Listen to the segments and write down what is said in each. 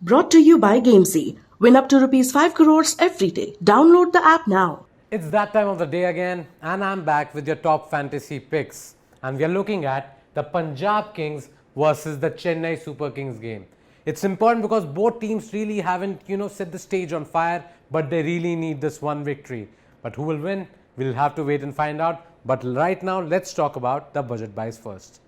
Brought to you by Gamezy. Win up to rupees 5 crores every day. Download the app now. It's that time of the day again, and I'm back with your top fantasy picks. And we are looking at the Punjab Kings versus the Chennai Super Kings game. It's important because both teams really haven't, set the stage on fire, but they really need this one victory. But who will win? We'll have to wait and find out. But right now, let's talk about the budget buys first.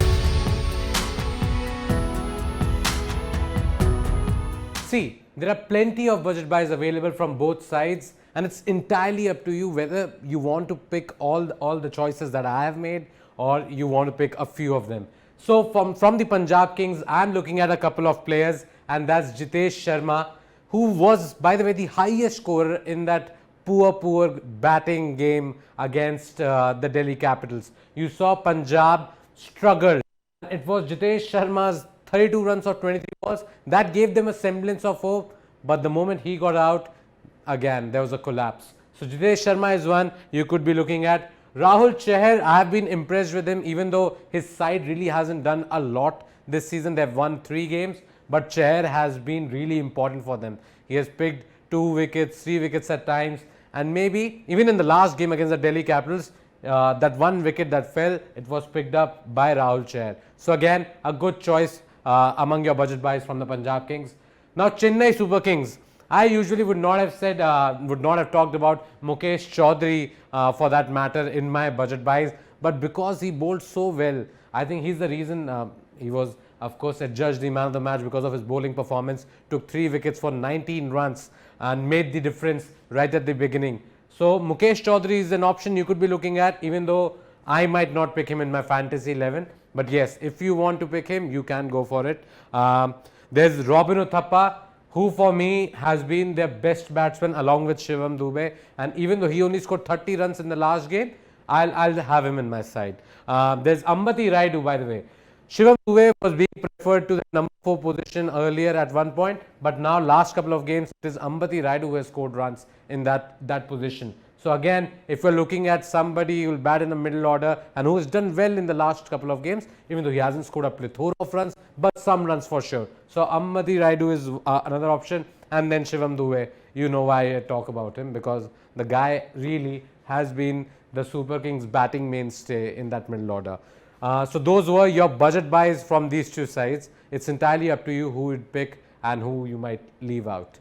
See, there are plenty of budget buys available from both sides, and it's entirely up to you whether you want to pick all the choices that I have made or you want to pick a few of them. So from the Punjab Kings, I'm looking at a couple of players, and that's Jitesh Sharma, who was, by the way, the highest scorer in that poor batting game against the Delhi Capitals. You saw Punjab struggle. It was Jitesh Sharma's 32 runs or 23 balls that gave them a semblance of hope, but the moment he got out, again there was a collapse. So Jitesh Sharma is one you could be looking at. Rahul Chahar, I have been impressed with him, even though his side really hasn't done a lot this season. They've won 3 games, but Chahar has been really important for them. He has picked 2 wickets, 3 wickets at times, and maybe even in the last game against the Delhi Capitals, that 1 wicket that fell, it was picked up by Rahul Chahar. So again, a good choice among your budget buys from the Punjab Kings. Now Chennai Super Kings, I usually would not have talked about Mukesh Chaudhary for that matter in my budget buys, but because he bowled so well, I think he's the reason. He was, of course, adjudged the man of the match because of his bowling performance. Took 3 wickets for 19 runs and made the difference right at the beginning. So Mukesh Chaudhary is an option you could be looking at, even though I might not pick him in my fantasy 11. But yes, if you want to pick him, you can go for it. There's Robin Uthappa, who for me has been their best batsman along with Shivam Dube. And even though he only scored 30 runs in the last game, I'll have him in my side. There's Ambati Raidu, by the way. Shivam Dube was being preferred to the number 4 position earlier at one point, but now last couple of games, it is Ambati Raidu who has scored runs in that position. So again, if we're looking at somebody who will bat in the middle order and who has done well in the last couple of games, even though he hasn't scored a plethora of runs, but some runs for sure. So Ambati Raidu is another option, and then Shivam Dube. You know why I talk about him, because the guy really has been the Super Kings batting mainstay in that middle order. So those were your budget buys from these two sides. It's entirely up to you who you'd pick and who you might leave out.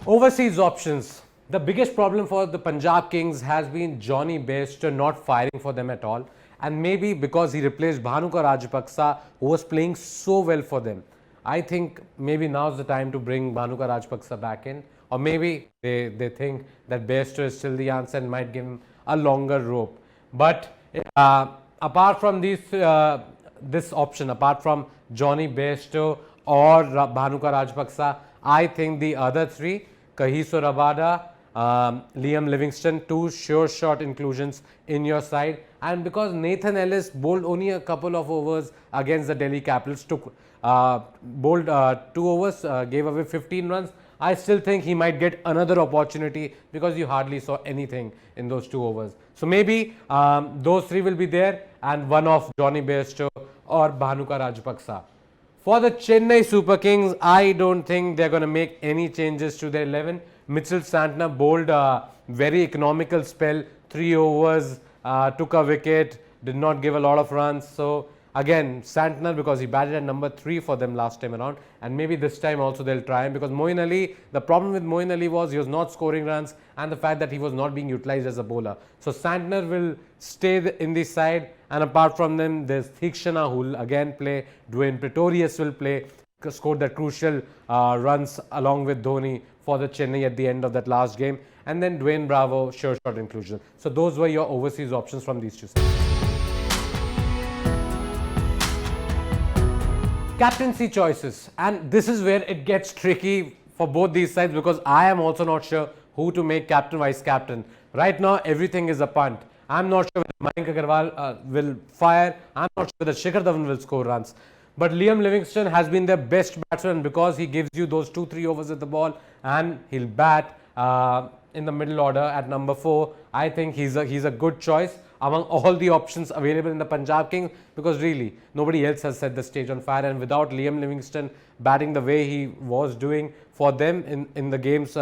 Overseas options. The biggest problem for the Punjab Kings has been Johnny Bairstow not firing for them at all, and maybe because he replaced Bhanukar Rajapaksa, who was playing so well for them. I think maybe now's the time to bring Bhanukar Rajapaksa back in, or maybe they think that Bairstow is still the answer and might give him a longer rope. But apart from this option, apart from Johnny Bairstow or Bhanukar Rajapaksa, I think the other 3, Kagiso Rabada, Liam Livingstone, 2 sure shot inclusions in your side. And because Nathan Ellis bowled only a couple of overs against the Delhi Capitals, bowled 2 overs, gave away 15 runs, I still think he might get another opportunity because you hardly saw anything in those 2 overs. So maybe those 3 will be there, and one of Johnny Bairstow or Bhanukar Rajapaksa. For the Chennai Super Kings, I don't think they're going to make any changes to their 11. Mitchell Santner bowled a very economical spell, 3 overs, took a wicket, did not give a lot of runs. So again, Santner, because he batted at number 3 for them last time around, and maybe this time also they'll try him, because Moeen Ali, the problem with Moeen Ali was he was not scoring runs and the fact that he was not being utilized as a bowler. So Santner will stay in the side, and apart from them, there's Thikshana who will again play, Dwayne Pretorius will play, scored that crucial runs along with Dhoni for the Chennai at the end of that last game, and then Dwayne Bravo, sure shot inclusion. So those were your overseas options from these two sides. Captaincy choices, and this is where it gets tricky for both these sides, because I am also not sure who to make captain, vice captain. Right now, everything is a punt. I'm not sure whether Mayank Agarwal will fire. I'm not sure whether Shikhar Dhawan will score runs. But Liam Livingstone has been their best batsman because he gives you those 2-3 overs at the ball, and he'll bat in the middle order at number 4. I think he's a good choice. among all the options available in the Punjab Kings, because really nobody else has set the stage on fire. And without Liam Livingstone batting the way he was doing for them in the games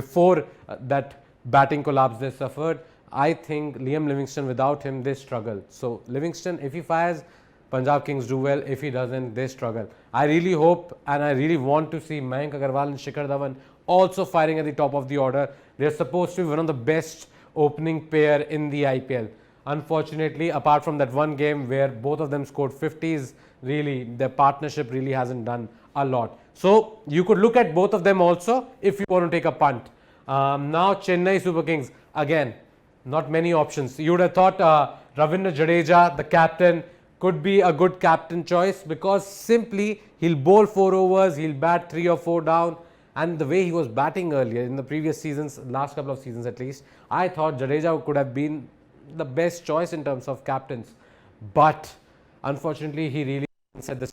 before that batting collapse they suffered, I think Liam Livingstone, without him, they struggle. So Livingstone, if he fires, Punjab Kings do well. If he doesn't, they struggle. I really hope and I really want to see Mayank Agarwal and Shikhar Dhawan also firing at the top of the order. They're supposed to be one of the best opening pair in the IPL. Unfortunately, apart from that one game where both of them scored 50s, really their partnership really hasn't done a lot. So you could look at both of them also if you want to take a punt. Now Chennai Super Kings, again, not many options. You would have thought Ravindra Jadeja, the captain, could be a good captain choice, because simply he'll bowl 4 overs, he'll bat 3 or 4 down, and the way he was batting earlier in the previous seasons, last couple of seasons at least, I thought Jadeja could have been the best choice in terms of captains. But unfortunately, he really said this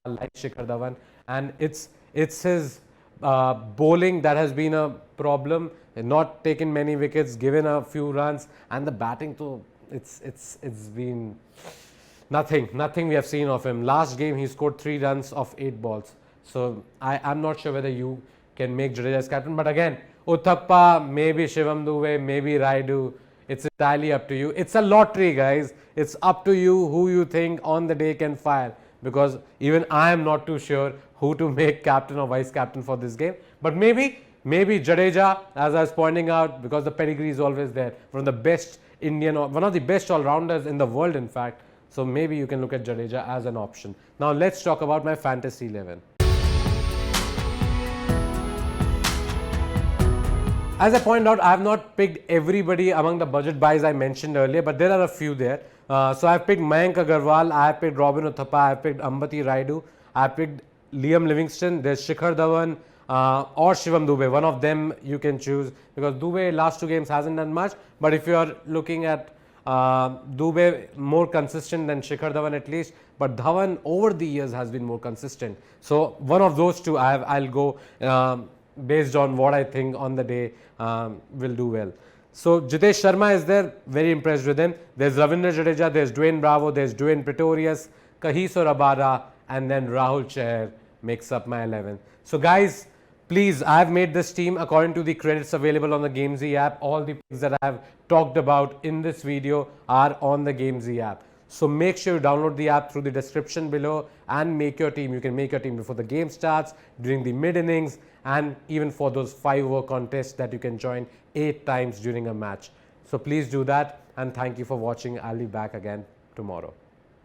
like Shikhar Dhawan, and it's his bowling that has been a problem. Not taken many wickets, given a few runs, and the batting too. It's been nothing we have seen of him. Last game he scored 3 runs off 8 balls. So I'm not sure whether you can make Jadeja as captain. But again, Uthappa, maybe Shivam Dube, maybe Raidu. It's entirely up to you. It's a lottery, guys. It's up to you who you think on the day can fire. Because even I am not too sure who to make captain or vice captain for this game. But maybe Jadeja, as I was pointing out, because the pedigree is always there. One of the best one of the best all-rounders in the world, in fact. So maybe you can look at Jadeja as an option. Now let's talk about my fantasy 11. As I pointed out, I have not picked everybody among the budget buys I mentioned earlier, but there are a few there. So I have picked Mayank Agarwal, I have picked Robin Uthappa, I have picked Ambati Raidu, I have picked Liam Livingstone, there's Shikhar Dhawan or Shivam Dube. One of them you can choose, because Dube last 2 games hasn't done much. But if you are looking at Dube more consistent than Shikhar Dhawan at least, but Dhawan over the years has been more consistent. So one of those two I'll go based on what I think on the day will do well. So Jitesh Sharma is there, very impressed with him. There's Ravindra Jadeja, there's Dwayne Bravo, there's Dwayne Pretorius, Kagiso Rabada, and then Rahul Chahar makes up my 11. So guys, please, I have made this team according to the credits available on the Gamezy app. All the picks that I have talked about in this video are on the Gamezy app. So make sure you download the app through the description below and make your team. You can make your team before the game starts, during the mid innings, and even for those 5-over contests that you can join 8 times during a match. So please do that, and thank you for watching. I'll be back again tomorrow.